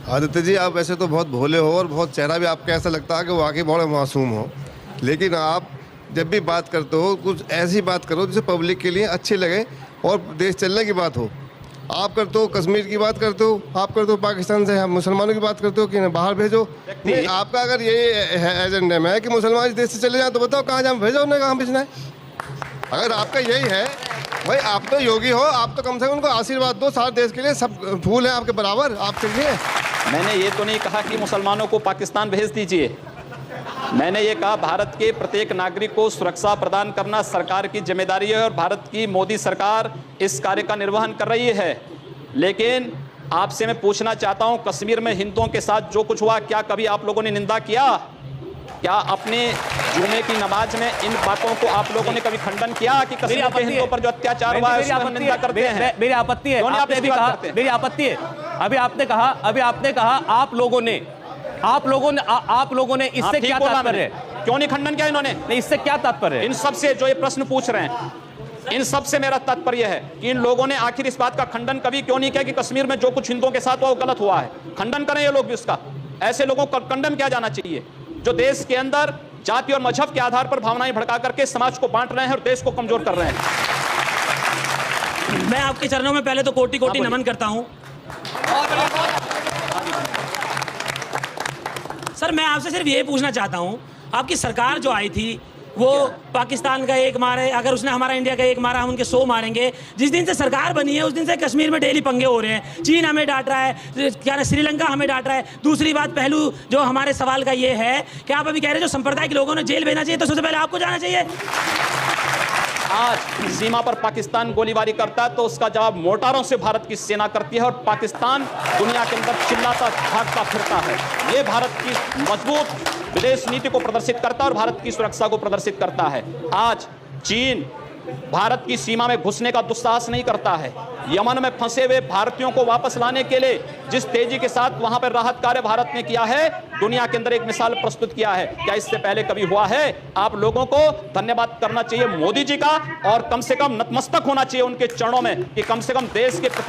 आदित्य जी, आप वैसे तो बहुत भोले हो और बहुत चेहरा भी आपका ऐसा लगता है कि वाकई बहुत मासूम हो। लेकिन आप जब भी बात करते हो कुछ ऐसी बात करो जिसे पब्लिक के लिए अच्छी लगे और देश चलने की बात हो। आप करते हो कश्मीर की बात करते हो, आप करते हो पाकिस्तान से हम मुसलमानों की बात करते हो कि बाहर भेजो। नहीं, आपका अगर ये एजेंडा में है कि मुसलमान इस देश से चले जाए तो बताओ कहाँ जाए, भेजो उन्हें, कहाँ भेजना है। अगर आपका यही है भाई, आप तो योगी हो, आप तो कम से कम उनको आशीर्वाद दो। सारे देश के लिए सब फूल हैं आपके बराबर, आप चलिए। मैंने ये तो नहीं कहा कि मुसलमानों को पाकिस्तान भेज दीजिए। मैंने ये कहा भारत के प्रत्येक नागरिक को सुरक्षा प्रदान करना सरकार की जिम्मेदारी है और भारत की मोदी सरकार इस कार्य का निर्वहन कर रही है। लेकिन आपसे मैं पूछना चाहता हूं, कश्मीर में हिंदुओं के साथ जो कुछ हुआ, क्या कभी आप लोगों ने निंदा किया? क्या अपने जुमे की नमाज में इन बातों को आप लोगों ने कभी खंडन किया कि कश्मीर के हिंदुओं पर जो अत्याचार हुआ है उसकी हम निंदा करते हैं? मेरी आपत्ति है, आपने भी कहा मेरी आपत्ति है। अभी आपने कहा आप लोगों ने इससे क्या तात्पर्य है? क्यों नहीं खंडन किया इन्होंने? नहीं, इससे क्या तात्पर्य है? इन सब से जो ये प्रश्न पूछ रहे हैं, इन सब से मेरा तात्पर्य है कि इन लोगों ने आखिर इस बात का खंडन कभी क्यों नहीं किया कि कश्मीर में जो कुछ हिंदुओं के साथ हुआ वो गलत हुआ है। खंडन करें ये लोग भी उसका। ऐसे लोगों को कंडम किया जाना चाहिए जो देश के अंदर जाति और मजहब के आधार पर भावनाएं भड़का करके समाज को बांट रहे हैं और देश को कमजोर कर रहे हैं। मैं आपके चरणों में पहले तो कोटि कोटि नमन करता हूं। सर, मैं आपसे सिर्फ ये पूछना चाहता हूं, आपकी सरकार जो आई थी वो पाकिस्तान का एक मारे, अगर उसने हमारा इंडिया का एक मारा हम उनके 100 मारेंगे। जिस दिन से सरकार बनी है उस दिन से कश्मीर में डेली पंगे हो रहे हैं। चीन हमें डांट रहा है, क्या श्रीलंका हमें डांट रहा है। दूसरी बात, पहलू जो हमारे सवाल का ये है कि आप अभी कह रहे हैं जो संप्रदाय के लोगों ने जेल भेजना चाहिए, तो सबसे पहले आपको जाना चाहिए। आज सीमा पर पाकिस्तान गोलीबारी करता है तो उसका जवाब मोटारों से भारत की सेना करती है और पाकिस्तान दुनिया के अंदर चिल्लाता भागता फिरता है। ये भारत की मजबूत विदेश नीति को प्रदर्शित करता है और भारत की सुरक्षा को प्रदर्शित करता है। आज चीन भारत की सीमा में घुसने का दुस्साहस नहीं करता है। यमन में फंसे हुए भारतीयों को वापस लाने के लिए जिस तेजी के साथ वहां पर राहत कार्य भारत ने किया है, दुनिया के अंदर एक मिसाल प्रस्तुत किया है। क्या इससे पहले कभी हुआ है? आप लोगों को धन्यवाद करना चाहिए मोदी जी का और कम से कम नतमस्तक होना चाहिए उनके चरणों में कि कम से कम देश के प्रत्येक